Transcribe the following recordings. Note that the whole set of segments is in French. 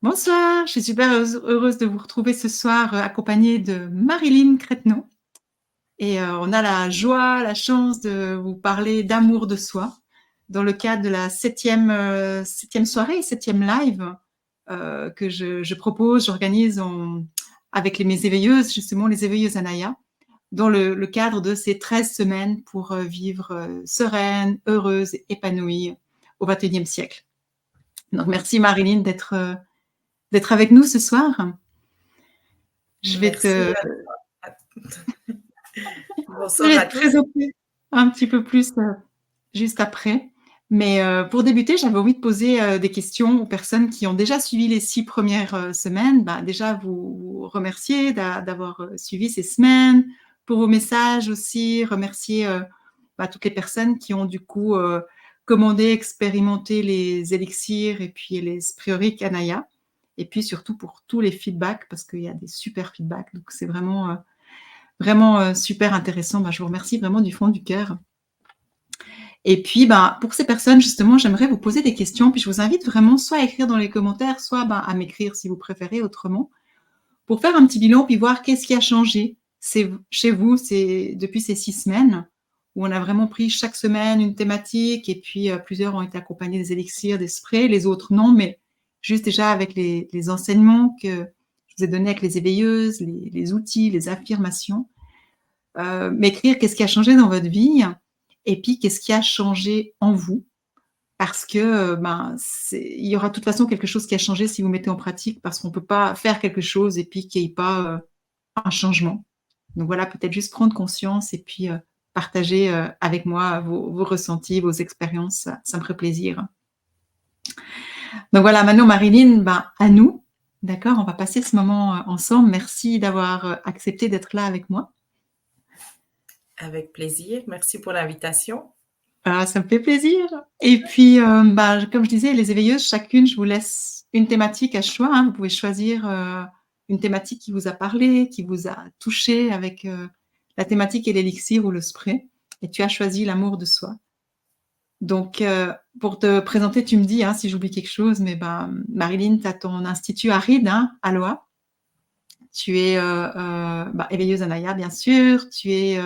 Bonsoir, je suis super heureuse de vous retrouver ce soir accompagnée de Marilyn Crétenot. Et on a la joie, la chance de vous parler d'amour de soi dans le cadre de la septième soirée, septième live que je propose, j'organise avec mes éveilleuses, justement les éveilleuses Anaya, dans le cadre de ces 13 semaines pour vivre sereine, heureuse, épanouie au XXIe siècle. Donc merci Marilyn d'être avec nous ce soir. Je vais Merci. te Bonsoir à te tous. présenter un petit peu plus juste après. Mais pour débuter, j'avais envie de poser des questions aux personnes qui ont déjà suivi les 6 premières semaines. Bah, déjà, vous remercier d'avoir suivi ces semaines, pour vos messages aussi, remercier toutes les personnes qui ont du coup commandé, expérimenté les élixirs et puis les sprioriques Anaya. Et puis surtout pour tous les feedbacks, parce qu'il y a des super feedbacks. Donc c'est vraiment super intéressant. Je vous remercie vraiment du fond du cœur. Et puis, pour ces personnes, justement, j'aimerais vous poser des questions. Puis je vous invite vraiment soit à écrire dans les commentaires, soit à m'écrire si vous préférez autrement, pour faire un petit bilan, puis voir qu'est-ce qui a changé chez vous depuis ces 6 semaines, où on a vraiment pris chaque semaine une thématique, et puis plusieurs ont été accompagnés des élixirs, des sprays, les autres non, mais juste déjà avec les enseignements que je vous ai donnés avec les éveilleuses, les outils, les affirmations. M'écrire qu'est-ce qui a changé dans votre vie et puis qu'est-ce qui a changé en vous. Parce que il y aura de toute façon quelque chose qui a changé si vous mettez en pratique, parce qu'on ne peut pas faire quelque chose et puis qu'il n'y ait pas un changement. Donc voilà, peut-être juste prendre conscience et puis partager avec moi vos ressentis, vos expériences, ça me ferait plaisir. Donc voilà, maintenant Marilyn, à nous, d'accord, on va passer ce moment ensemble. Merci d'avoir accepté d'être là avec moi. Avec plaisir. Merci pour l'invitation. Ah, ça me fait plaisir. Et puis, comme je disais, les éveilleuses, chacune, je vous laisse une thématique à choix. Vous pouvez choisir une thématique qui vous a parlé, qui vous a touché avec la thématique et l'élixir ou le spray. Et tu as choisi l'amour de soi. Donc, pour te présenter, tu me dis si j'oublie quelque chose, mais Marilyn, tu as ton institut Aride, à Loa. Tu es éveilleuse Anaya, bien sûr. Tu es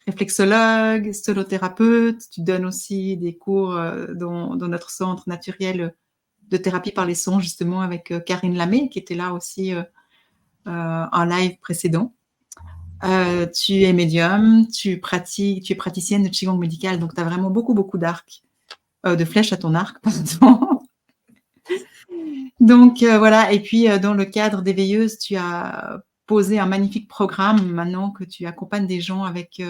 réflexologue, solothérapeute. Tu donnes aussi des cours dans notre centre naturel de thérapie par les sons, justement, avec Karine Lamé, qui était là aussi en live précédent. Tu es médium, tu es praticienne de Qigong médical, donc tu as vraiment beaucoup, beaucoup d'arcs, de flèches à ton arc, pardon. Donc voilà, et puis dans le cadre d'éveilleuse, tu as posé un magnifique programme maintenant que tu accompagnes des gens avec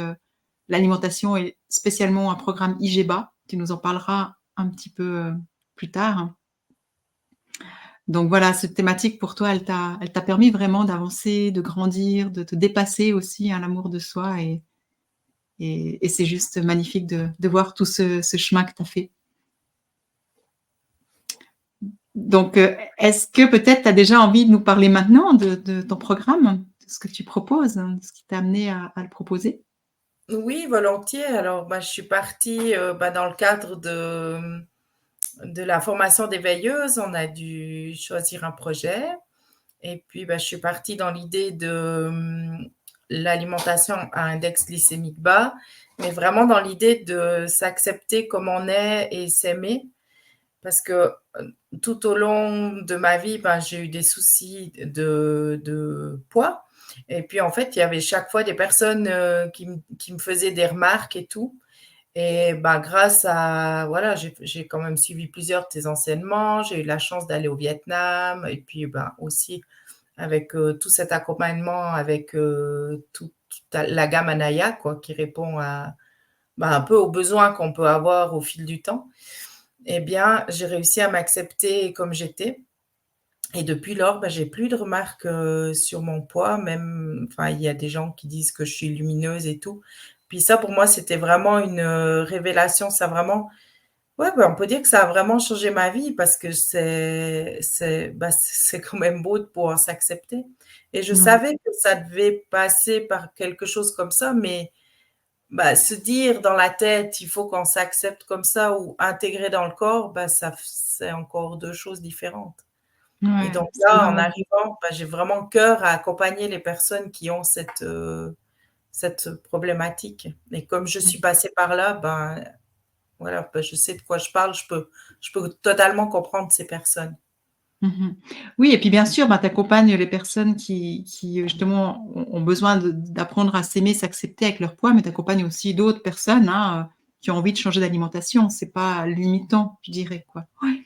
l'alimentation et spécialement un programme IGEBA. Tu nous en parleras un petit peu plus tard. Donc voilà, cette thématique pour toi, elle t'a permis vraiment d'avancer, de grandir, de te dépasser aussi à l'amour de soi et c'est juste magnifique de voir tout ce chemin que tu as fait. Donc, est-ce que peut-être tu as déjà envie de nous parler maintenant de ton programme, de ce que tu proposes, de ce qui t'a amené à le proposer? Oui, volontiers. Alors, je suis partie dans le cadre de la formation des veilleuses. On a dû choisir un projet. Et puis, je suis partie dans l'idée de l'alimentation à index glycémique bas, mais vraiment dans l'idée de s'accepter comme on est et s'aimer. Parce que tout au long de ma vie, j'ai eu des soucis de poids. Et puis, en fait, il y avait chaque fois des personnes qui me faisaient des remarques et tout. Et grâce à, voilà, j'ai quand même suivi plusieurs de tes enseignements. J'ai eu la chance d'aller au Vietnam. Et puis, aussi, avec tout cet accompagnement, avec toute la gamme Anaya, quoi, qui répond à, un peu aux besoins qu'on peut avoir au fil du temps. Eh bien, j'ai réussi à m'accepter comme j'étais. Et depuis lors, j'ai plus de remarques sur mon poids. Même, il y a des gens qui disent que je suis lumineuse et tout. Puis ça, pour moi, c'était vraiment une révélation. Ça vraiment, ouais, on peut dire que ça a vraiment changé ma vie parce que c'est quand même beau de pouvoir s'accepter. Et je Mmh. savais que ça devait passer par quelque chose comme ça, mais se dire dans la tête, il faut qu'on s'accepte comme ça ou intégrer dans le corps, ça, c'est encore deux choses différentes. Et Ouais, donc c'est là, en vraiment arrivant, bah, j'ai vraiment cœur à accompagner les personnes qui ont cette problématique. Et comme je suis mmh. passée par là, ben, voilà, bah, je sais de quoi je parle, je peux totalement comprendre ces personnes. Mmh. Oui et puis bien sûr, tu accompagnes les personnes qui justement ont besoin d'apprendre à s'aimer, s'accepter avec leur poids, mais tu accompagnes aussi d'autres personnes, hein, qui ont envie de changer d'alimentation. C'est pas limitant, je dirais, quoi. Ouais.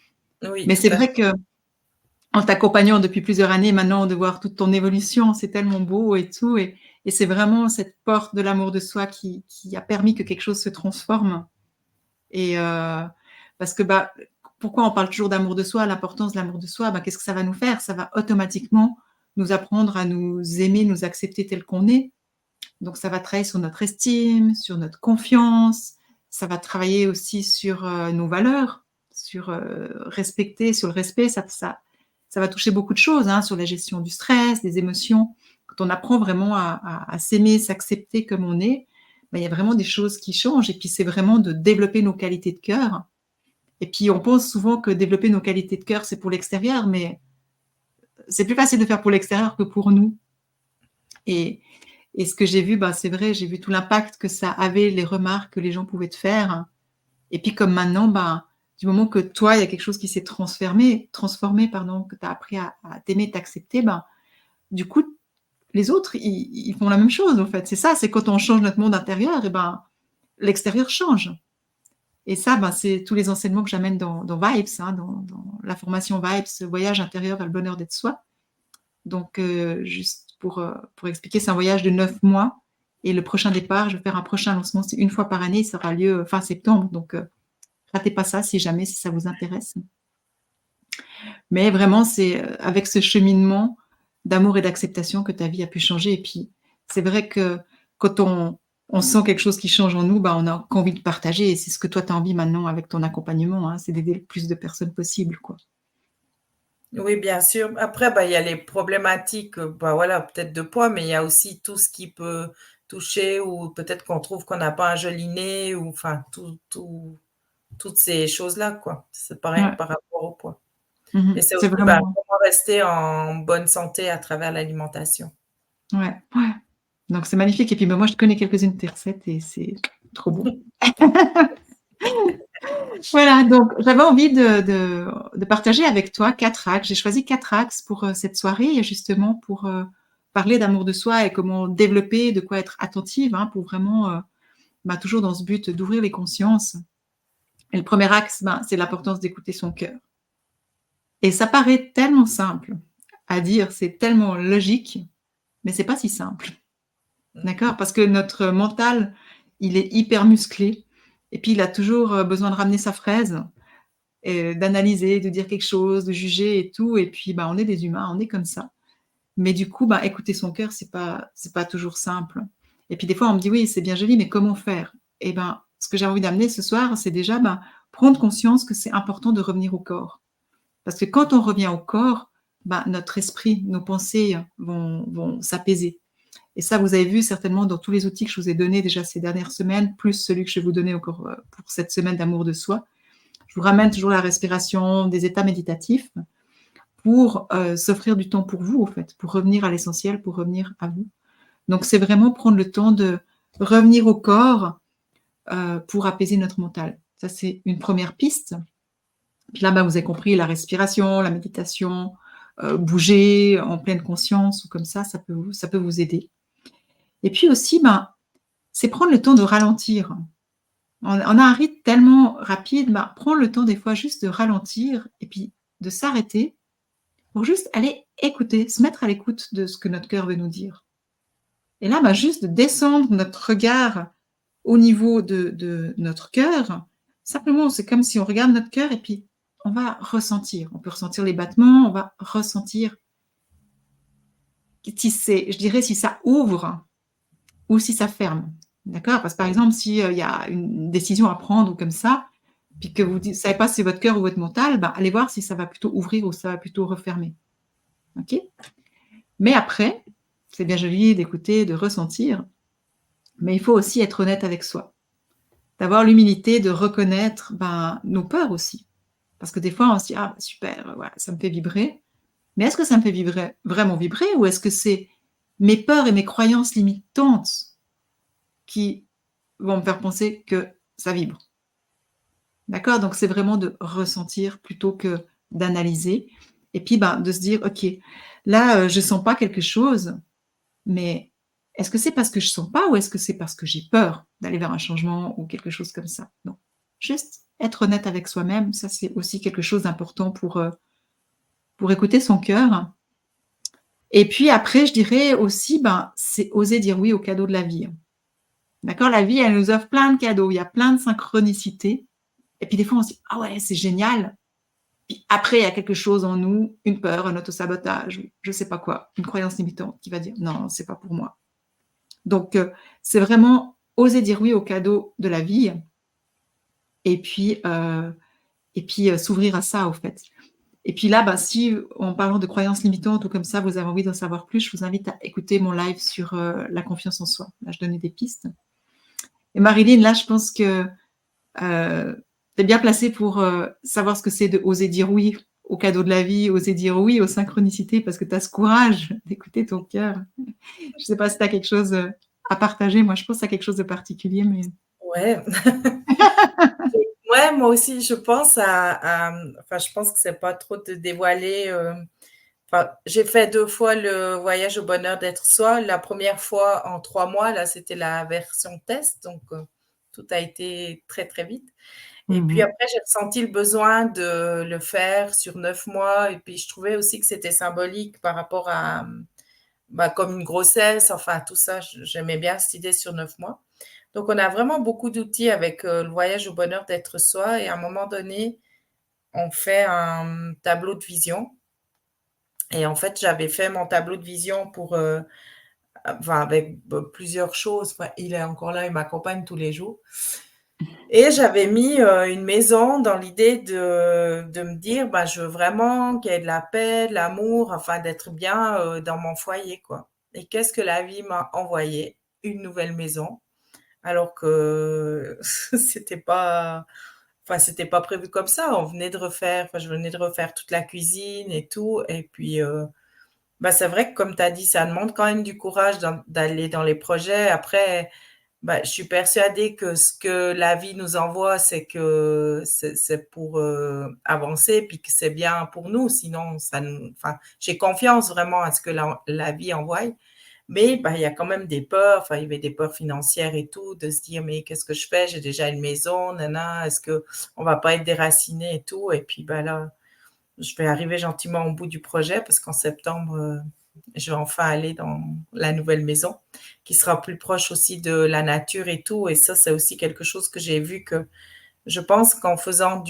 Oui, Mais tout c'est à fait. vrai qu'en t'accompagnant depuis plusieurs années maintenant, de voir toute ton évolution, c'est tellement beau et tout et c'est vraiment cette porte de l'amour de soi qui a permis que quelque chose se transforme et parce que, pourquoi on parle toujours d'amour de soi, l'importance de l'amour de soi? Qu'est-ce que ça va nous faire? Ça va automatiquement nous apprendre à nous aimer, nous accepter tel qu'on est. Donc ça va travailler sur notre estime, sur notre confiance, ça va travailler aussi sur, nos valeurs, sur, respecter sur le respect, ça va toucher beaucoup de choses, hein, sur la gestion du stress, des émotions. Quand on apprend vraiment à s'aimer, s'accepter comme on est, il y a vraiment des choses qui changent et puis c'est vraiment de développer nos qualités de cœur et puis on pense souvent que développer nos qualités de cœur, c'est pour l'extérieur, mais c'est plus facile de faire pour l'extérieur que pour nous et ce que j'ai vu, c'est vrai, j'ai vu tout l'impact que ça avait, les remarques que les gens pouvaient te faire et puis comme maintenant, du moment que toi, il y a quelque chose qui s'est transformé pardon, que tu as appris à t'aimer, t'accepter, du coup, les autres, ils font la même chose, en fait. C'est ça, c'est quand on change notre monde intérieur l'extérieur change et ça, c'est tous les enseignements que j'amène dans Vibes, hein, dans la formation Vibes, voyage intérieur vers le bonheur d'être soi. Donc juste pour expliquer, c'est un voyage de 9 mois et le prochain départ, je vais faire un prochain lancement, c'est une fois par année, ça aura lieu fin septembre, donc ratez pas ça si jamais, si ça vous intéresse. Mais vraiment, c'est, avec ce cheminement d'amour et d'acceptation que ta vie a pu changer et puis c'est vrai que quand on sent quelque chose qui change en nous, on a qu'envie de partager et c'est ce que toi tu as envie maintenant avec ton accompagnement, hein, c'est d'aider le plus de personnes possible, quoi. Oui, bien sûr. Après, il y a les problématiques, voilà, peut-être de poids, mais il y a aussi tout ce qui peut toucher ou peut-être qu'on trouve qu'on n'a pas un joli nez ou enfin toutes ces choses-là, quoi. C'est pareil Ouais. par rapport au poids. Mmh. Et c'est C'est aussi, vraiment comment rester en bonne santé à travers l'alimentation. ouais, ouais. Donc c'est magnifique et puis, moi je connais quelques-unes de tes recettes et c'est trop bon. Voilà, donc j'avais envie de partager avec toi 4 axes. J'ai choisi 4 axes pour, cette soirée, justement pour, parler d'amour de soi et comment développer, de quoi être attentive, hein, pour vraiment, toujours dans ce but d'ouvrir les consciences. Et le premier axe, c'est l'importance d'écouter son cœur. Et ça paraît tellement simple à dire, c'est tellement logique, mais c'est pas si simple. Mmh. D'accord? Parce que notre mental, il est hyper musclé et puis il a toujours, besoin de ramener sa fraise et d'analyser, de dire quelque chose, de juger et tout et puis, on est des humains, on est comme ça. Mais du coup, écouter son cœur, c'est pas toujours simple et puis des fois, on me dit: «Oui, c'est bien joli, mais comment faire?» et ce que j'ai envie d'amener ce soir, c'est déjà, prendre conscience que c'est important de revenir au corps. Parce que quand on revient au corps, notre esprit, nos pensées vont s'apaiser. Et ça, vous avez vu certainement dans tous les outils que je vous ai donnés déjà ces dernières semaines, plus celui que je vais vous donner encore pour cette semaine d'amour de soi. Je vous ramène toujours la respiration, des états méditatifs pour s'offrir du temps pour vous, en fait, pour revenir à l'essentiel, pour revenir à vous. Donc, c'est vraiment prendre le temps de revenir au corps pour apaiser notre mental. Ça, c'est une première piste. Puis là, vous avez compris, la respiration, la méditation, bouger en pleine conscience ou comme ça peut vous aider. Et puis aussi, c'est prendre le temps de ralentir. On a un rythme tellement rapide, prendre le temps des fois juste de ralentir et puis de s'arrêter pour juste aller écouter, se mettre à l'écoute de ce que notre cœur veut nous dire. Et là, juste de descendre notre regard au niveau de notre cœur, simplement, c'est comme si on regarde notre cœur et puis on va ressentir. On peut ressentir les battements, on va ressentir je dirais, si ça ouvre ou si ça ferme. D'accord? Parce que par exemple, si, il y a une décision à prendre ou comme ça, puis que vous ne savez pas si c'est votre cœur ou votre mental, allez voir si ça va plutôt ouvrir ou ça va plutôt refermer. OK? Mais après, c'est bien joli d'écouter, de ressentir, mais il faut aussi être honnête avec soi. D'avoir l'humilité de reconnaître, nos peurs aussi. Parce que des fois, on se dit: «Ah super, voilà, ça me fait vibrer», Mais est-ce que ça me fait vraiment vibrer ou est-ce que c'est mes peurs et mes croyances limitantes qui vont me faire penser que ça vibre? D'accord? Donc c'est vraiment de ressentir plutôt que d'analyser et puis, ben, de se dire: «OK, là, je sens pas quelque chose, mais est-ce que c'est parce que je sens pas ou est-ce que c'est parce que j'ai peur d'aller vers un changement ou quelque chose comme ça?» Donc juste être honnête avec soi-même, ça c'est aussi quelque chose d'important pour écouter son cœur et puis après je dirais aussi, ben, c'est oser dire oui aux cadeaux de la vie. D'accord? La vie, elle nous offre plein de cadeaux, il y a plein de synchronicités et puis des fois on se dit: «Ah ouais, c'est génial». Puis après, il y a quelque chose en nous, une peur, un autosabotage, je sais pas quoi, une croyance limitante qui va dire: «Non, c'est pas pour moi». Donc c'est vraiment oser dire oui aux cadeaux de la vie et puis, s'ouvrir à ça, au fait. Et puis là, bah, si en parlant de croyances limitantes ou comme ça, vous avez envie d'en savoir plus, je vous invite à écouter mon live sur, la confiance en soi. Là, je donnais des pistes et Marilyn, là, je pense que tu es bien placée pour, savoir ce que c'est de oser dire oui aux cadeaux de la vie, oser dire oui aux synchronicités parce que tu as ce courage d'écouter ton cœur. Je sais pas si tu as quelque chose, à partager. Moi, je pense à quelque chose de particulier, mais Ouais. Ouais, moi aussi, je pense enfin, je pense que c'est pas trop de dévoiler, enfin, j'ai fait 2 fois le voyage au bonheur d'être soi. La première fois en 3 mois, là, c'était la version test, donc tout a été très, très vite et puis mmh. après, j'ai ressenti le besoin de le faire sur 9 mois et puis je trouvais aussi que c'était symbolique par rapport à, bah, comme une grossesse, enfin tout ça, j'aimais bien cette idée sur 9 mois. Donc on a vraiment beaucoup d'outils avec, le voyage au bonheur d'être soi et à un moment donné, on fait un tableau de vision et en fait, j'avais fait mon tableau de vision pour, enfin avec plusieurs choses. Enfin, il est encore là, il m'accompagne tous les jours et j'avais mis, une maison dans l'idée de me dire: «Bah, je veux vraiment qu'il y ait de la paix, de l'amour, enfin d'être bien, dans mon foyer, quoi» et qu'est-ce que la vie m'a envoyé? Une nouvelle maison alors que c'était pas enfin, c'était pas prévu comme ça. On venait de refaire enfin, je venais de refaire toute la cuisine et tout et puis, bah, c'est vrai que comme tu as dit, ça demande quand même du courage d'aller dans les projets. Après, bah, je suis persuadée que ce que la vie nous envoie, c'est que c'est pour, avancer puis que c'est bien pour nous. Sinon ça nous enfin, j'ai confiance vraiment à ce que la vie envoie. Mais bah, il y a quand même des peurs, enfin, il y avait des peurs financières et tout, de se dire: «Mais qu'est-ce que je fais? J'ai déjà une maison, nana, est-ce qu'on va pas être déraciné et tout?» et puis, bah, là, je vais arriver gentiment au bout du projet parce qu'en septembre, je vais enfin aller dans la nouvelle maison qui sera plus proche aussi de la nature et tout et ça, c'est aussi quelque chose que j'ai vu que je pense qu'en faisant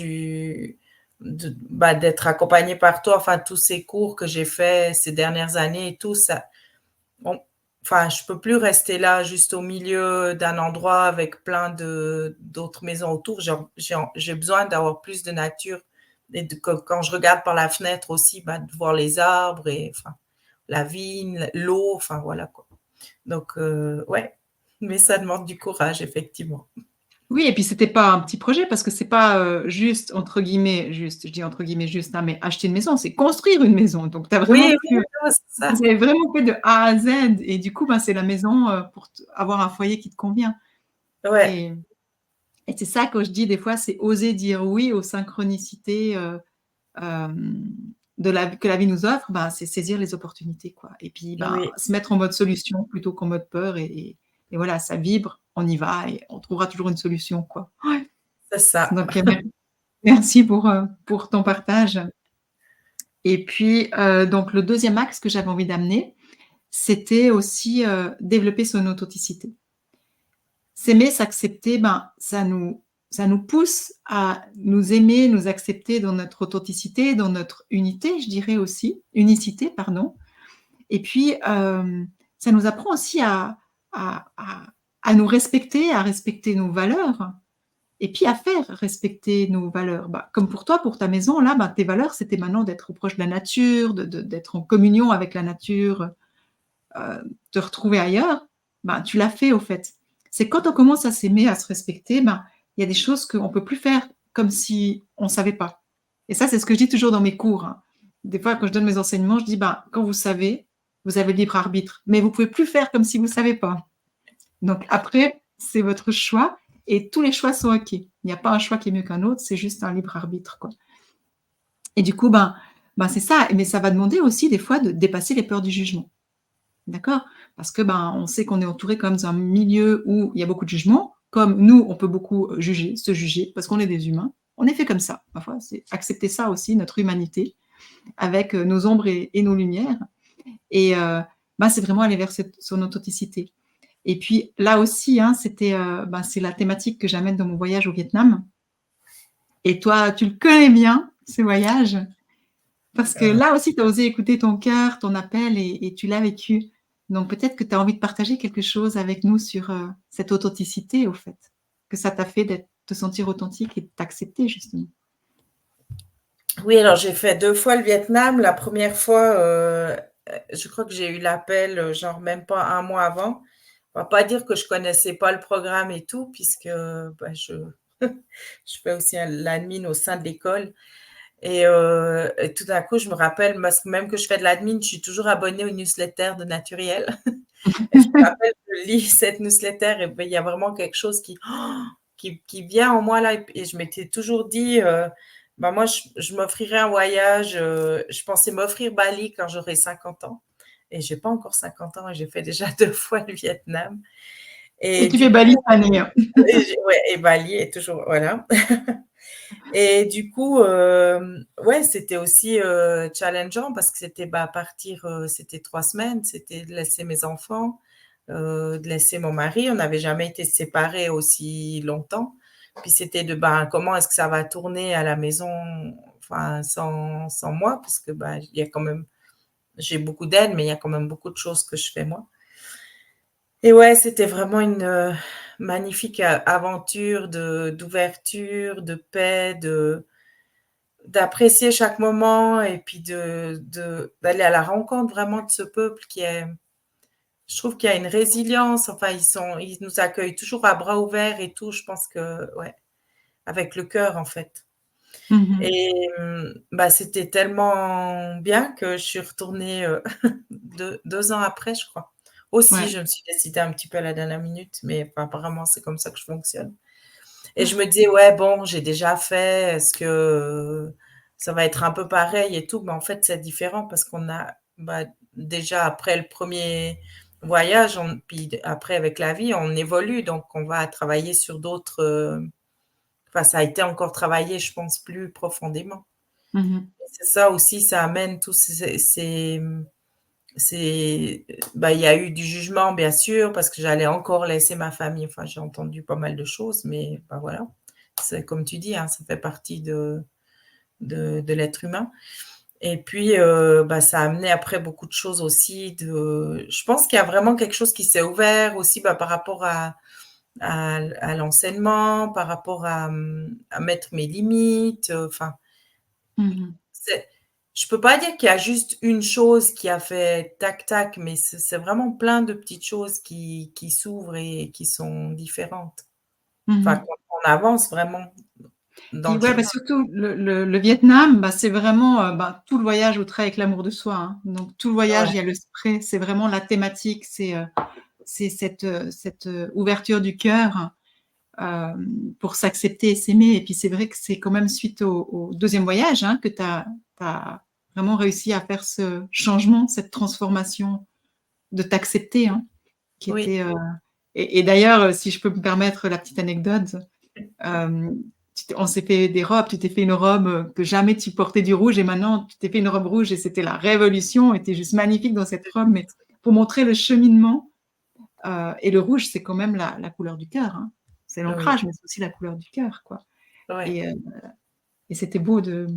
d'être accompagnée par toi, enfin, tous ces cours que j'ai faits ces dernières années et tout, ça on enfin, je peux plus rester là, juste au milieu d'un endroit avec plein de d'autres maisons autour. J'ai besoin d'avoir plus de nature et de quand je regarde par la fenêtre aussi, bah, de voir les arbres et enfin, la vigne, l'eau, enfin voilà quoi. Donc ouais, mais ça demande du courage effectivement. Oui et puis c'était pas un petit projet parce que c'est pas, juste entre guillemets «juste», je dis entre guillemets «juste», hein, mais acheter une maison, c'est construire une maison. Donc tu as Oui, vraiment oui, pu non, c'est ça. vous avez vraiment fait de A à Z et du coup, ben, c'est la maison, pour t avoir un foyer qui te convient Ouais, et c'est ça quand je dis des fois, c'est oser dire oui aux synchronicités, hem, de la que la vie nous offre, ben, c'est saisir les opportunités, quoi et puis, ben, oui, se mettre en mode solution plutôt qu'en mode peur et voilà, ça vibre, on y va et on trouvera toujours une solution, quoi. Ouais, c'est ça. donc merci pour ton partage et puis, donc le deuxième axe que j'avais envie d'amener, c'était aussi, développer son authenticité. S'aimer, s'accepter, ben, ça nous pousse à nous aimer, nous accepter dans notre authenticité, dans notre unité, je dirais aussi unicité, pardon et puis, ça nous apprend aussi à à à nous respecter, à respecter nos valeurs et puis à faire respecter nos valeurs. Bah, comme pour toi, pour ta maison là, bah, tes valeurs, c'était maintenant d'être proche de la nature, d'être en communion avec la nature, te retrouver ailleurs, ben, tu l'as fait au fait. C'est quand on commence à s'aimer, à se respecter, ben, il y a des choses qu'on peut plus faire comme si on savait pas et ça, c'est ce que je dis toujours dans mes cours, hein. des fois, quand je donne mes enseignements, je dis, ben, quand vous savez, vous avez le libre arbitre, mais vous pouvez plus faire comme si vous savez pas. Donc après, c'est votre choix et tous les choix sont OK. Il n'y a pas un choix qui est mieux qu'un autre, c'est juste un libre arbitre, quoi. Et du coup, c'est ça. Mais ça va demander aussi des fois de dépasser les peurs du jugement. D'accord? Parce que on sait qu'on est entouré quand même d'un milieu où il y a beaucoup de jugements. Comme nous, on peut beaucoup juger, se juger, parce qu'on est des humains. On est fait comme ça. Parfois, c'est accepter ça aussi, notre humanité, avec nos ombres et nos lumières. Et c'est vraiment aller vers son authenticité. Et puis là aussi, c'est la thématique que j'amène dans mon voyage au Vietnam. Et toi, tu le connais bien, ce voyage, parce que là aussi, tu as osé écouter ton cœur, ton appel, et tu l'as vécu. Donc peut-être que tu as envie de partager quelque chose avec nous sur cette authenticité, au fait, que ça t'a fait te sentir authentique et de t'accepter, justement. Oui, alors j'ai fait 2 fois le Vietnam. La première fois, je crois que j'ai eu l'appel, genre même pas un mois avant. On va pas dire que je connaissais pas le programme et tout puisque, je je fais aussi l'admin au sein de l'école et tout d'un coup, je me rappelle parce que même que je fais de l'admin, je suis toujours abonnée au newsletter de Naturel et je me rappelle, je lis cette newsletter et il y a vraiment quelque chose qui vient en moi là et je m'étais toujours dit, moi je m'offrirais un voyage, je pensais m'offrir Bali quand j'aurai 50 ans et j'ai pas encore 50 ans et j'ai fait déjà 2 fois le Vietnam Et et tu du fais coup Bali cette année. ouais et Bali est toujours voilà. Et du coup, ouais, c'était aussi, challengeant parce que c'était, partir, c'était 3 semaines, c'était de laisser mes enfants, de laisser mon mari. On n'avait jamais été séparés aussi longtemps. Puis c'était de, comment est-ce que ça va tourner à la maison, enfin sans moi? Parce que, il y a quand même j'ai beaucoup d'aide, mais il y a quand même beaucoup de choses que je fais moi. Et ouais, c'était vraiment une, magnifique a aventure d'ouverture, de paix, d'apprécier chaque moment et puis d'aller à la rencontre vraiment de ce peuple qui est je trouve qu'il y a une résilience, enfin ils nous accueillent toujours à bras ouverts et tout, je pense que ouais, avec le cœur en fait. Mhm. Et c'était tellement bien que je suis retournée, 2 ans après, je crois. Aussi, Ouais. je me suis décidée un petit peu à la dernière minute, mais enfin, apparemment c'est comme ça que je fonctionne. Et je me disais: «Ouais, bon, j'ai déjà fait, est-ce que, ça va être un peu pareil et tout?» Mais en fait, c'est différent parce qu'on a, déjà après le premier voyage, puis après avec la vie, on évolue, donc on va travailler sur d'autres, enfin, ça a été encore travaillé, je pense, plus profondément. Mhm. Et c'est ça aussi, ça amène tous ces il y a eu du jugement, bien sûr, parce que j'allais encore laisser ma famille. Enfin, j'ai entendu pas mal de choses, mais voilà. C'est comme tu dis, hein, ça fait partie de l'être humain. Et puis, ça a amené après beaucoup de choses aussi je pense qu'il y a vraiment quelque chose qui s'est ouvert aussi, par rapport à l'enseignement, par rapport à mettre mes limites, enfin, Mhm. c'est je peux pas dire qu'il y a juste une chose qui a fait tac tac, mais c'est vraiment plein de petites choses qui s'ouvrent et qui sont différentes. Enfin, Mhm. quand on avance vraiment dans Puis le ouais, chemin. surtout le Vietnam, c'est vraiment tout le voyage au trait avec l'amour de soi, hein. Donc tout le voyage, Ouais, il y a le spray, c'est vraiment la thématique, c'est cette ouverture du cœur euh, pour s'accepter et s'aimer. Et puis c'est vrai que c'est quand même suite au deuxième voyage que tu as vraiment réussi à faire ce changement, cette transformation de t'accepter, qui oui, était. Et d'ailleurs, si je peux me permettre la petite anecdote, euh, on s'est fait des robes, tu t'es fait une robe que jamais tu portais du rouge et maintenant tu t'es fait une robe rouge et c'était la révolution, et tu es juste magnifique dans cette robe, mais pour montrer le cheminement, et le rouge c'est quand même la couleur du cœur, hein. C'est oui, l'ancrage, mais c'est aussi la couleur du cœur, quoi. ouais. Et, et c'était beau de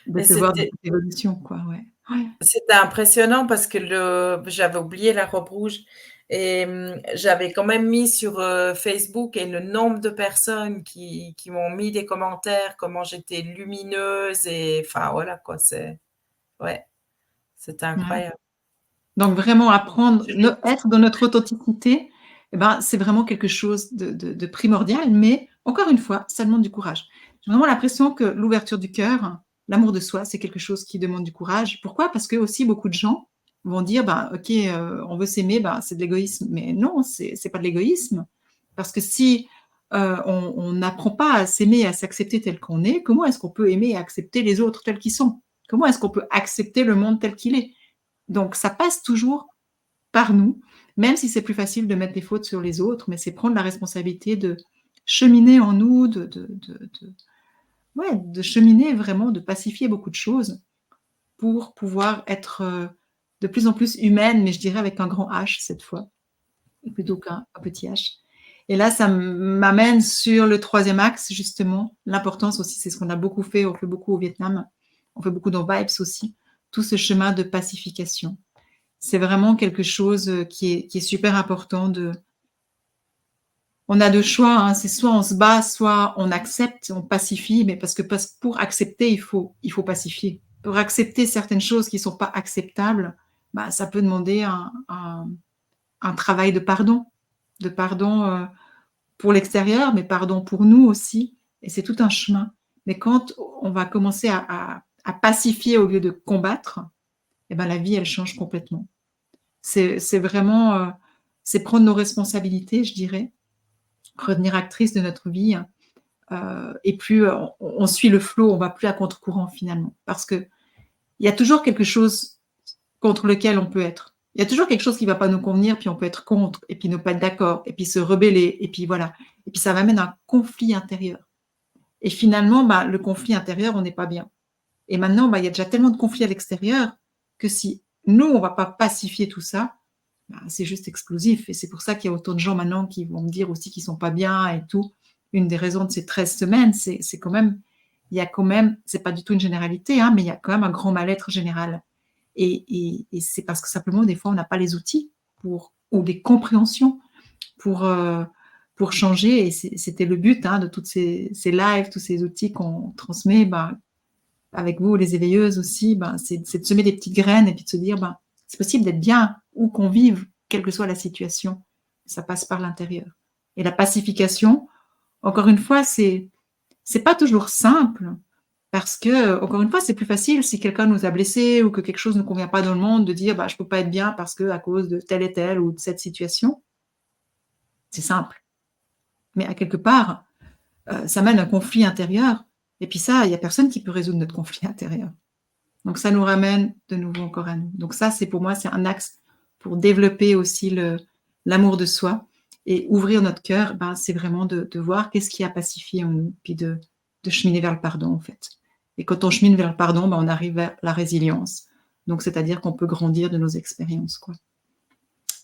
Et te voir dans cette évolution, quoi, ouais. Ouais. c'était impressionnant parce que j'avais oublié la robe rouge et j'avais quand même mis sur, Facebook et le nombre de personnes qui m'ont mis des commentaires, comment j'étais lumineuse et enfin voilà quoi, ouais, c'était Ouais. incroyable. Donc vraiment apprendre, être dans notre authenticité, c'est vraiment quelque chose de primordial, mais encore une fois, ça demande du courage. J'ai vraiment l'impression que l'ouverture du cœur, l'amour de soi, c'est quelque chose qui demande du courage. Pourquoi? Parce que aussi beaucoup de gens vont dire: «Ben, OK, on veut s'aimer, ben, c'est de l'égoïsme». Mais non, c'est pas de l'égoïsme. Parce que si, on n'apprend pas à s'aimer et à s'accepter tel qu'on est, comment est-ce qu'on peut aimer et accepter les autres tels qu'ils sont? Comment est-ce qu'on peut accepter le monde tel qu'il est? Donc ça passe toujours par nous, même si c'est plus facile de mettre des fautes sur les autres, mais c'est prendre la responsabilité de cheminer en nous, ouais, de cheminer vraiment, de pacifier beaucoup de choses pour pouvoir être, de plus en plus humaine, mais je dirais avec un grand H cette fois, plutôt qu'un petit H. Et là, ça m'amène sur le troisième axe, justement. L'importance aussi, c'est ce qu'on a beaucoup fait, on fait beaucoup au Vietnam, on fait beaucoup dans Vibes aussi, tout ce chemin de pacification. C'est vraiment quelque chose qui est super important de. On a 2 choix, hein, c'est soit on se bat, soit on accepte, on pacifie, mais parce que pour accepter, il faut pacifier. Pour accepter certaines choses qui sont pas acceptables, bah, ça peut demander un travail de pardon, pour l'extérieur, mais pardon pour nous aussi, et c'est tout un chemin. Mais quand on va commencer à pacifier au lieu de combattre, et ben la vie, elle change complètement. C'est vraiment, c'est prendre nos responsabilités, je dirais, redevenir actrice de notre vie, et plus on suit le flot, on va plus à contre-courant finalement. Parce qu'il y a toujours quelque chose contre lequel on peut être. Il y a toujours quelque chose qui ne va pas nous convenir, puis on peut être contre, et puis ne pas être d'accord, et puis se rebeller, et puis voilà. Et puis ça va mener à un conflit intérieur. Et finalement, bah, le conflit intérieur, on n'est pas bien. Et maintenant, bah, il y a déjà tellement de conflits à l'extérieur que si nous, on ne va pas pacifier tout ça, bah, c'est juste explosif. Et c'est pour ça qu'il y a autant de gens maintenant qui vont me dire aussi qu'ils ne sont pas bien et tout. Une des raisons de ces 13 semaines, c'est quand même, il y a quand même, c'est pas du tout une généralité, hein, mais il y a quand même un grand mal-être général. Et c'est parce que simplement, des fois, on n'a pas les outils ou des compréhensions pour, changer. Et c'était le but, hein, de toutes ces lives, tous ces outils qu'on transmet, bah, avec vous, les éveilleuses aussi, bah, c'est de semer des petites graines et puis de se dire, bah, c'est possible d'être bien où qu'on vive, quelle que soit la situation. Ça passe par l'intérieur. Et la pacification, encore une fois, c'est pas toujours simple. Parce que, encore une fois, c'est plus facile si quelqu'un nous a blessés ou que quelque chose ne convient pas dans le monde de dire bah, je ne peux pas être bien parce que à cause de telle et telle ou de cette situation. C'est simple. Mais à quelque part, ça mène à un conflit intérieur. Et puis ça, il n'y a personne qui peut résoudre notre conflit intérieur. Donc ça nous ramène de nouveau encore à nous. Donc ça, c'est pour moi, c'est un axe pour développer aussi l'amour de soi et ouvrir notre cœur. Ben, c'est vraiment de voir qu'est-ce qui a pacifié en nous, puis de cheminer vers le pardon en fait. Et quand on chemine vers le pardon, ben, on arrive vers la résilience. Donc, c'est-à-dire qu'on peut grandir de nos expériences, quoi.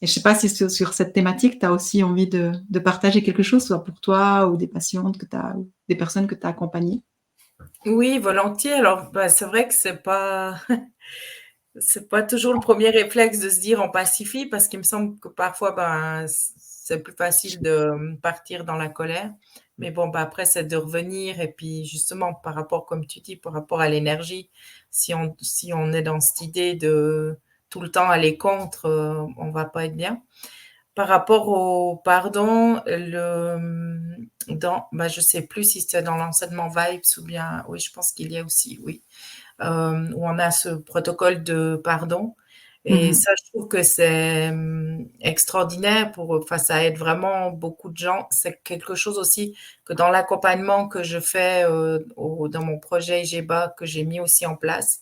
Et je ne sais pas si sur cette thématique, tu as aussi envie de partager quelque chose, soit pour toi ou des patientes ou des personnes que tu as accompagnées. Oui, volontiers. Alors, bah, c'est vrai que c'est pas c'est pas toujours le premier réflexe de se dire on pacifie parce qu'il me semble que parfois, ben, c'est plus facile de partir dans la colère. Mais bon, bah, après, c'est de revenir et puis justement par rapport, comme tu dis, par rapport à l'énergie, si on est dans cette idée de tout le temps aller contre, on va pas être bien. Par rapport au pardon, bah, je sais plus si c'est dans l'enseignement Vibes ou bien, oui, je pense qu'il y a aussi, oui, où on a ce protocole de pardon. Et ça, je trouve que c'est extraordinaire enfin, ça aide vraiment beaucoup de gens. C'est quelque chose aussi que dans l'accompagnement que je fais dans mon projet IGEBA, que j'ai mis aussi en place.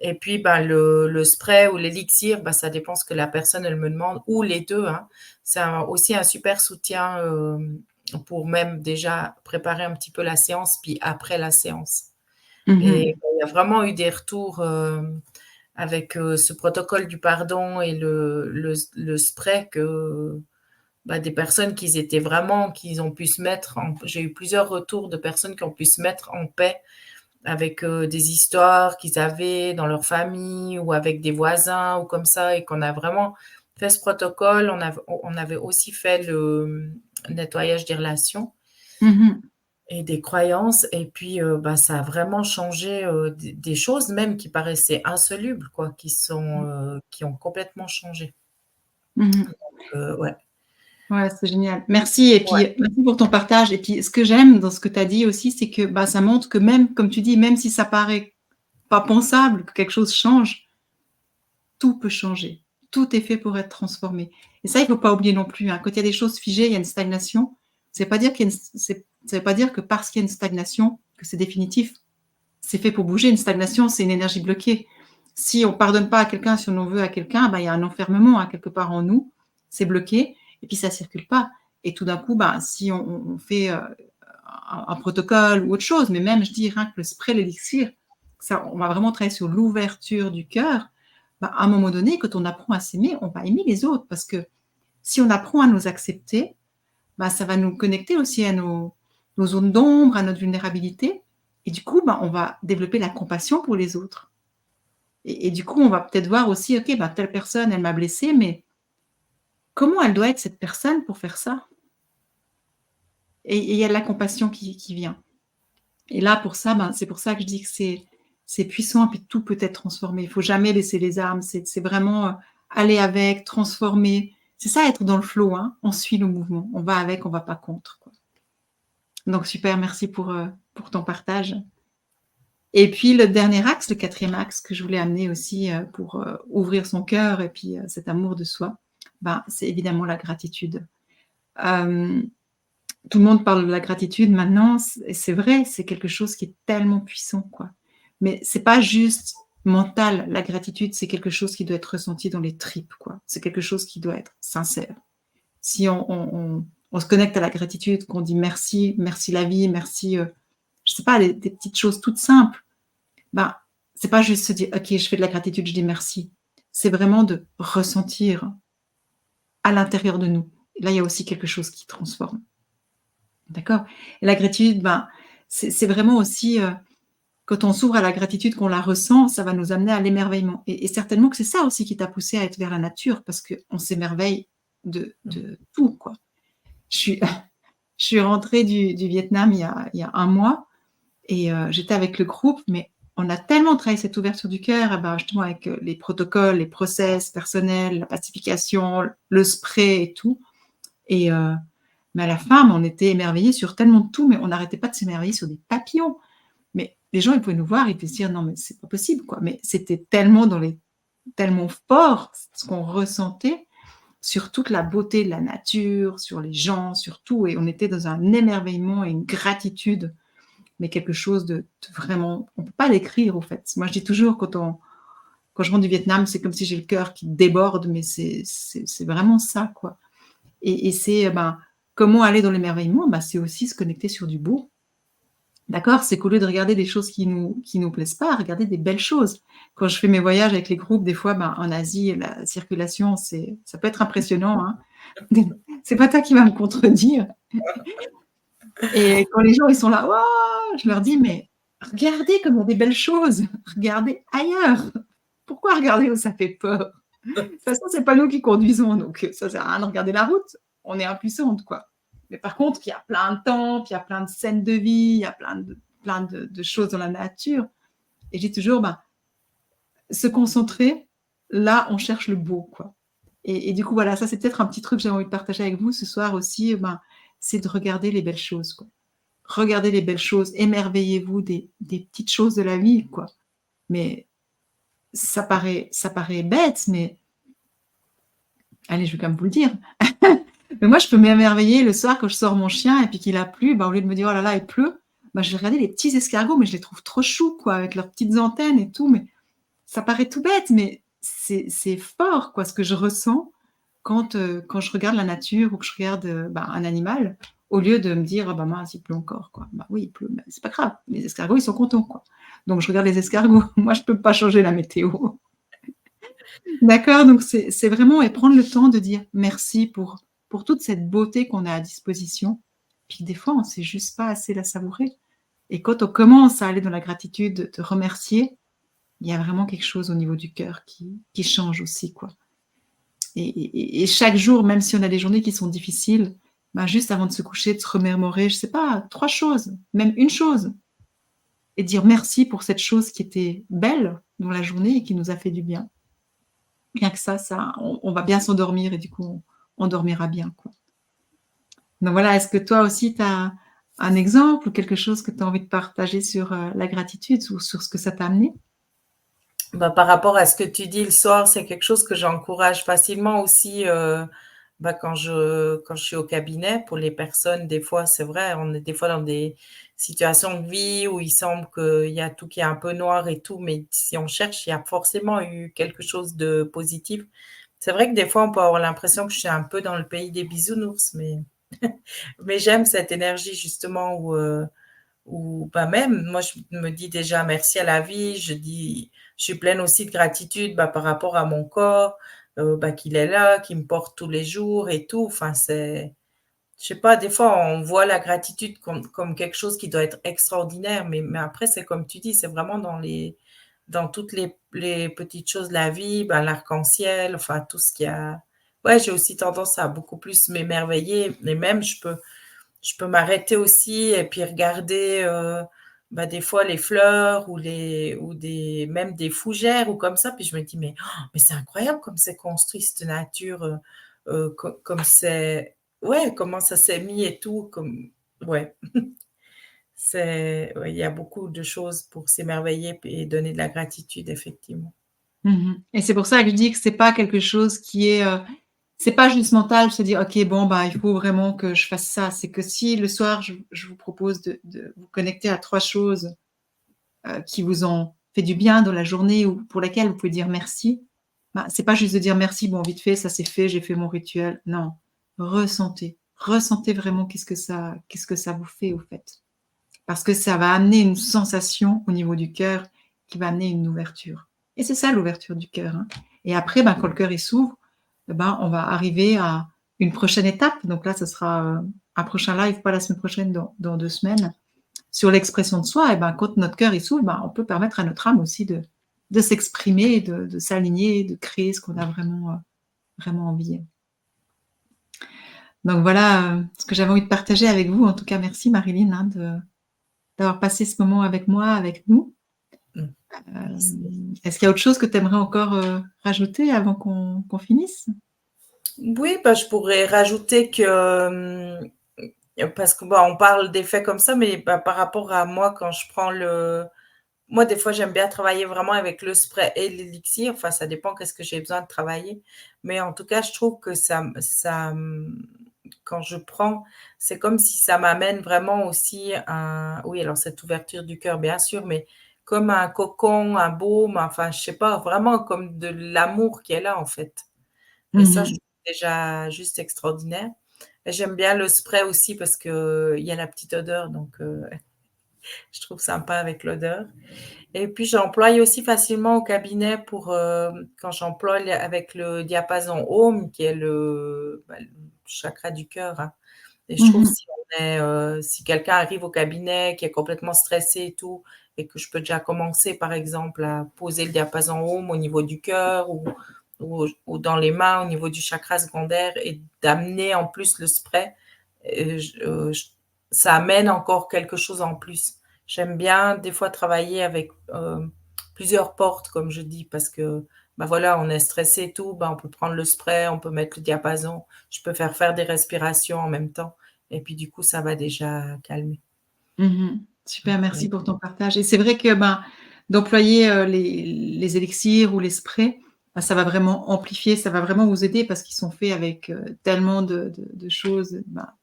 Et puis, ben, le spray ou l'élixir, ben, ça dépend ce que la personne, elle me demande, ou les deux, hein. C'est aussi un super soutien pour même déjà préparer un petit peu la séance, puis après la séance. Et il y a vraiment eu des retours avec ce protocole du pardon et le spray que bah, des personnes qu'ils ont pu se mettre j'ai eu plusieurs retours de personnes qui ont pu se mettre en paix avec des histoires qu'ils avaient dans leur famille ou avec des voisins ou comme ça, et qu'on a vraiment fait ce protocole. On avait aussi fait le nettoyage des relations et des croyances, et puis bah, ça a vraiment changé des choses même qui paraissaient insolubles, quoi, qui ont complètement changé. Ouais. Ouais, c'est génial. Merci. Et Ouais. puis, merci pour ton partage. Et puis, ce que j'aime dans ce que tu as dit aussi, c'est que bah, ça montre que même, comme tu dis, même si ça paraît pas pensable que quelque chose change, tout peut changer. Tout est fait pour être transformé. Et ça, il ne faut pas oublier non plus. Hein. Quand il y a des choses figées, il y a une stagnation. Ça ne veut pas dire que parce qu'il y a une stagnation, que c'est définitif. C'est fait pour bouger. Une stagnation, c'est une énergie bloquée. Si on ne pardonne pas à quelqu'un, si on en veut à quelqu'un, ben, il y a un enfermement quelque part en nous. C'est bloqué. Et puis, ça ne circule pas. Et tout d'un coup, ben, si on fait un protocole ou autre chose, mais même, je dis, rien que le spray, l'élixir, ça, on va vraiment travailler sur l'ouverture du cœur. Ben, à un moment donné, quand on apprend à s'aimer, on va aimer les autres. Parce que si on apprend à nous accepter, ben, ça va nous connecter aussi à nos zones d'ombre, à notre vulnérabilité. Et du coup, ben, on va développer la compassion pour les autres. Et du coup, on va peut-être voir aussi, OK, ben, telle personne, elle m'a blessée, mais comment elle doit être cette personne pour faire ça? Et il y a de la compassion qui vient. Et là, pour ça, ben, c'est pour ça que je dis que c'est puissant et puis tout peut être transformé. Il ne faut jamais baisser les armes. C'est vraiment aller avec, transformer. C'est ça, être dans le flow. Hein. On suit le mouvement. On va avec, on ne va pas contre. Quoi. Donc, super, merci pour ton partage. Et puis, le dernier axe, le 4e axe que je voulais amener aussi pour ouvrir son cœur et puis cet amour de soi, ben, c'est évidemment la gratitude. Tout le monde parle de la gratitude maintenant, et c'est vrai, c'est quelque chose qui est tellement puissant, quoi. Mais c'est pas juste mental, la gratitude, c'est quelque chose qui doit être ressenti dans les tripes, quoi. C'est quelque chose qui doit être sincère. Si on se connecte à la gratitude, qu'on dit merci, merci la vie, merci, je sais pas, des petites choses toutes simples, ben, c'est pas juste se dire, ok, je fais de la gratitude, je dis merci. C'est vraiment de ressentir à l'intérieur de nous. Et là, il y a aussi quelque chose qui transforme. D'accord? Et la gratitude, ben, c'est vraiment aussi, quand on s'ouvre à la gratitude, qu'on la ressent, ça va nous amener à l'émerveillement. Et certainement que c'est ça aussi qui t'a poussé à être vers la nature, parce qu'on s'émerveille de tout, quoi. Je suis rentrée du Vietnam il y a 1 mois et j'étais avec le groupe, mais on a tellement travaillé cette ouverture du cœur, ben, justement avec les protocoles, les process personnels, la pacification, le spray et tout. Et mais à la fin, on était émerveillés sur tellement de tout, mais on n'arrêtait pas de s'émerveiller sur des papillons. Mais les gens, ils pouvaient nous voir, ils pouvaient se dire non, mais c'est pas possible, quoi. Mais c'était tellement tellement fort ce qu'on ressentait sur toute la beauté de la nature, sur les gens, sur tout, et on était dans un émerveillement et une gratitude, mais quelque chose de vraiment, on peut pas l'écrire au fait. Moi, je dis toujours quand je rentre du Vietnam, c'est comme si j'ai le cœur qui déborde, mais c'est vraiment ça, quoi. Et c'est ben, comment aller dans l'émerveillement, ben, c'est aussi se connecter sur du beau. D'accord? C'est qu'au lieu de regarder des choses qui nous plaisent pas, regarder des belles choses. Quand je fais mes voyages avec les groupes, des fois, ben, en Asie, la circulation, ça peut être impressionnant. Hein. C'est pas toi qui vas me contredire. Et quand les gens ils sont là, waouh, je leur dis, mais regardez comme il y a des belles choses. Regardez ailleurs. Pourquoi regarder où ça fait peur? De toute façon, c'est pas nous qui conduisons, donc ça sert à rien de regarder la route. On est impuissante, quoi. Mais par contre, il y a plein de temples, il y a plein de scènes de vie, il y a plein de choses dans la nature. Et je dis toujours, ben, se concentrer, là, on cherche le beau, quoi. Et du coup, voilà, ça, c'est peut-être un petit truc que j'ai envie de partager avec vous ce soir aussi, ben, c'est de regarder les belles choses, quoi. Regardez les belles choses, émerveillez-vous des petites choses de la vie, quoi. Mais ça paraît bête, mais allez, je vais quand même vous le dire. Mais moi, je peux m'émerveiller le soir quand je sors mon chien et puis qu'il a plu, bah, au lieu de me dire: «Oh là là, il pleut», bah, je vais regarder les petits escargots, mais je les trouve trop choux, quoi, avec leurs petites antennes et tout, mais ça paraît tout bête, mais c'est fort, quoi, ce que je ressens quand je regarde la nature ou que je regarde, bah, un animal, au lieu de me dire: «Ah bah mince, il pleut encore», quoi. Bah oui, il pleut, mais c'est pas grave, les escargots, ils sont contents, quoi. Donc je regarde les escargots. Moi, je peux pas changer la météo. D'accord, donc c'est vraiment et prendre le temps de dire merci pour toute cette beauté qu'on a à disposition. Puis des fois, on sait juste pas assez la savourer et quand on commence à aller dans la gratitude, de remercier, il y a vraiment quelque chose au niveau du cœur qui change aussi, quoi. Et chaque jour, même si on a des journées qui sont difficiles, bah, juste avant de se coucher, de se remémorer, je sais pas, 3 choses, même une chose et dire merci pour cette chose qui était belle dans la journée et qui nous a fait du bien. Rien que ça on va bien s'endormir et du coup, on dormira bien, quoi. Donc voilà, est-ce que toi aussi tu as un exemple ou quelque chose que tu as envie de partager sur, la gratitude ou sur ce que ça t'a amené? Bah, par rapport à ce que tu dis le soir, c'est quelque chose que j'encourage facilement aussi, bah, quand je suis au cabinet pour les personnes. Des fois, c'est vrai, on est des fois dans des situations de vie où il semble qu'il y a tout qui est un peu noir et tout, mais si on cherche, il y a forcément eu quelque chose de positif. C'est vrai que des fois, on peut avoir l'impression que je suis un peu dans le pays des bisounours, mais j'aime cette énergie justement où bah, même moi, je me dis déjà merci à la vie, je suis pleine aussi de gratitude, bah, par rapport à mon corps, bah, qu'il est là, qu'il me porte tous les jours et tout. Enfin, c'est je sais pas, des fois, on voit la gratitude comme quelque chose qui doit être extraordinaire, mais après, c'est comme tu dis, c'est vraiment dans toutes les petites choses de la vie, ben, l'arc-en-ciel, enfin, tout ce qu'il y a. Ouais, j'ai aussi tendance à beaucoup plus m'émerveiller, mais même, je peux m'arrêter aussi et puis regarder, bah, des fois les fleurs ou même des fougères ou comme ça, puis je me dis: «Mais c'est incroyable comme c'est construit cette nature, comme c'est ouais, comment ça s'est mis et tout», comme ouais, ouais, il y a beaucoup de choses pour s'émerveiller et donner de la gratitude, effectivement. Mmh et c'est pour ça que je dis que c'est pas quelque chose qui est, c'est pas juste mental, se dire: «OK, bon, bah, il faut vraiment que je fasse ça». C'est que si le soir, je vous propose de vous connecter à 3 choses, qui vous ont fait du bien dans la journée ou pour lesquelles vous pouvez dire merci, bah, c'est pas juste de dire: «Merci, bon, vite fait, ça c'est fait, j'ai fait mon rituel». Non, ressentez. Ressentez vraiment qu'est-ce que ça vous fait, au fait. Parce que ça va amener une sensation au niveau du cœur qui va amener une ouverture et c'est ça l'ouverture du cœur, hein et après, ben, quand le cœur il s'ouvre, et ben, on va arriver à une prochaine étape. Donc là, ce sera, un prochain live, pas la semaine prochaine, dans 2 semaines, sur l'expression de soi et ben, quand notre cœur il s'ouvre, ben, on peut permettre à notre âme aussi de s'exprimer, de s'aligner, de créer ce qu'on a vraiment, vraiment envie. Donc voilà, ce que j'avais envie de partager avec vous. En tout cas, merci Marilyn, hein, d'avoir passé ce moment avec moi, avec nous. Mmh, merci. Est-ce qu'il y a autre chose que tu aimerais encore, rajouter avant qu'on finisse? Oui, bah, je pourrais rajouter que, parce que, bah, on parle des faits comme ça, mais bah, par rapport à moi, quand je prends moi, des fois, j'aime bien travailler vraiment avec le spray et l'élixir. Enfin, ça dépend qu'est-ce que j'ai besoin de travailler. Mais en tout cas, je trouve que quand je prends, c'est comme si ça m'amène vraiment aussi oui, alors cette ouverture du cœur, bien sûr, mais comme un cocon, un baume, enfin, je sais pas, vraiment comme de l'amour qui est là, en fait. Et Mmh ça, je mh. trouve déjà juste extraordinaire. Et j'aime bien le spray aussi parce que il y a la petite odeur, donc je trouve sympa avec l'odeur. Et puis j'emploie aussi facilement au cabinet pour, quand j'emploie avec le diapason Om qui est le chakra du cœur, hein. Et je trouve Mmh si quelqu'un arrive au cabinet qui est complètement stressé et tout et que je peux déjà commencer par exemple à poser le diapason Om au niveau du cœur ou dans les mains au niveau du chakra secondaire et d'amener en plus le spray, je ça amène encore quelque chose en plus. J'aime bien des fois travailler avec, plusieurs portes comme je dis parce que, bah, voilà, on est stressé et tout, bah, on peut prendre le spray, on peut mettre le diapason, je peux faire des respirations en même temps et puis du coup ça va déjà calmer. Mmh Super, Oui. merci pour ton partage et c'est vrai que, ben, d'employer, les élixirs ou les sprays, bah, ça va vraiment amplifier, ça va vraiment vous aider parce qu'ils sont faits avec, tellement de choses, bah,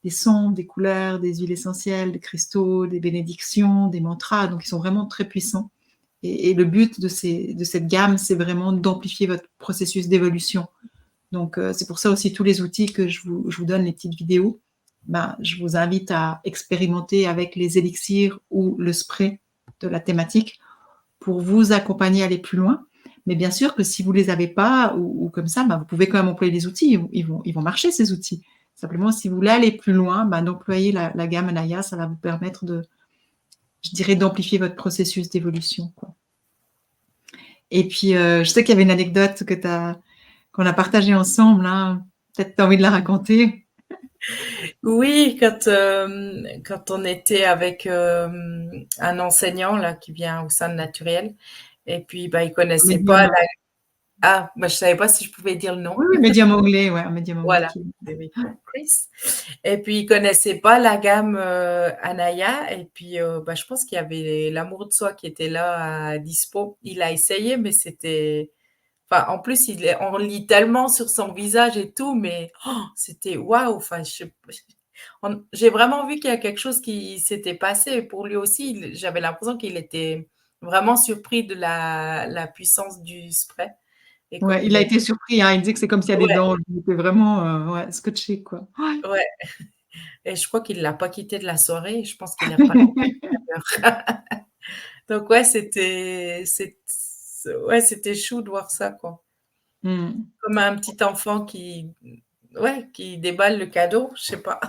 des sons, des couleurs, des huiles essentielles, des cristaux, des bénédictions, des mantras, donc ils sont vraiment très puissants et le but de cette gamme, c'est vraiment d'amplifier votre processus d'évolution. Donc, c'est pour ça aussi tous les outils que je vous donne, les petites vidéos, ben, je vous invite à expérimenter avec les élixirs ou le spray de la thématique pour vous accompagner à aller plus loin. Mais bien sûr que si vous les avez pas ou comme ça, ben, vous pouvez quand même employer les outils, ils vont marcher ces outils. Simplement si vous voulez aller plus loin, ben, d'employer la gamme Anaya, ça va vous permettre je dirais d'amplifier votre processus d'évolution, quoi. Et puis, je sais qu'il y avait une anecdote qu'on a partagée ensemble, hein. Peut-être tu as envie de la raconter? Oui, quand on était avec, un enseignant là qui vient au sein de Naturel et puis, bah, il connaissait pas Médium. Ah, bah, je savais pas si je pouvais dire le nom. Oui, oui, médium anglais, ouais, un médium anglais Voilà, qui c'est Victor Chris. Et puis, il connaissait pas la gamme, Anaya et puis, bah, je pense qu'il y avait L'amour de soi qui était là à dispo. Il a essayé, mais c'était enfin, en plus, on lit tellement sur son visage et tout, mais c'était waouh! Enfin, j'ai vraiment vu qu'il y a quelque chose qui s'était passé pour lui aussi. J'avais l'impression qu'il était vraiment surpris de la puissance du spray. Et comme ouais, il il a a été surpris, hein, il disait que c'est comme s'il y a des ouais, dents. Il était vraiment, ouais, scotché, quoi. Ouais. ouais, et je crois qu'il l'a pas quitté de la soirée. Je pense qu'il est reparti ailleurs. Donc ouais, ouais, c'était chou de voir ça, quoi. Mmh. Comme un petit enfant qui ouais, qui déballe le cadeau, je sais pas.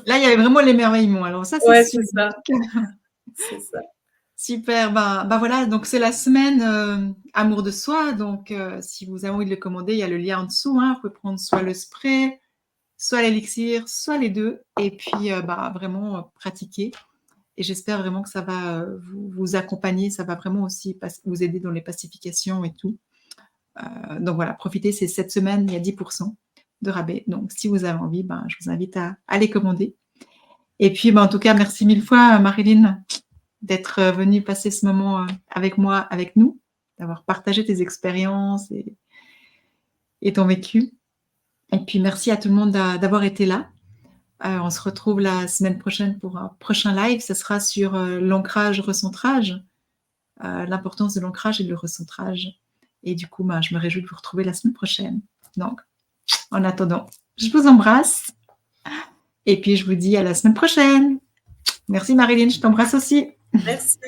Là, il y avait vraiment l'émerveillement, alors ça, c'est Ouais, sûr. c'est ça, c'est ça. Super, ben voilà, donc c'est la semaine amour de soi. Donc, si vous avez envie de le commander, il y a le lien en dessous, hein. Vous pouvez prendre soit le spray, soit l'élixir, soit les deux. Et puis, bah, vraiment pratiquer. Et j'espère vraiment que ça va vous accompagner. Ça va vraiment aussi vous aider dans les pacifications et tout. Donc voilà, profitez, c'est cette semaine, il y a 10% de rabais. Donc, si vous avez envie, ben, je vous invite à les commander. Et puis, ben, en tout cas, merci mille fois, Marilyn, d'être venue passer ce moment avec moi, avec nous, d'avoir partagé tes expériences et ton vécu. Et puis, merci à tout le monde d'avoir été là. On se retrouve la semaine prochaine pour un prochain live. Ce sera sur l'ancrage, recentrage, l'importance de l'ancrage et le recentrage. Et du coup, ben, je me réjouis de vous retrouver la semaine prochaine. Donc, en attendant, je vous embrasse. Et puis, je vous dis à la semaine prochaine. Merci Marilyn, je t'embrasse aussi. Merci.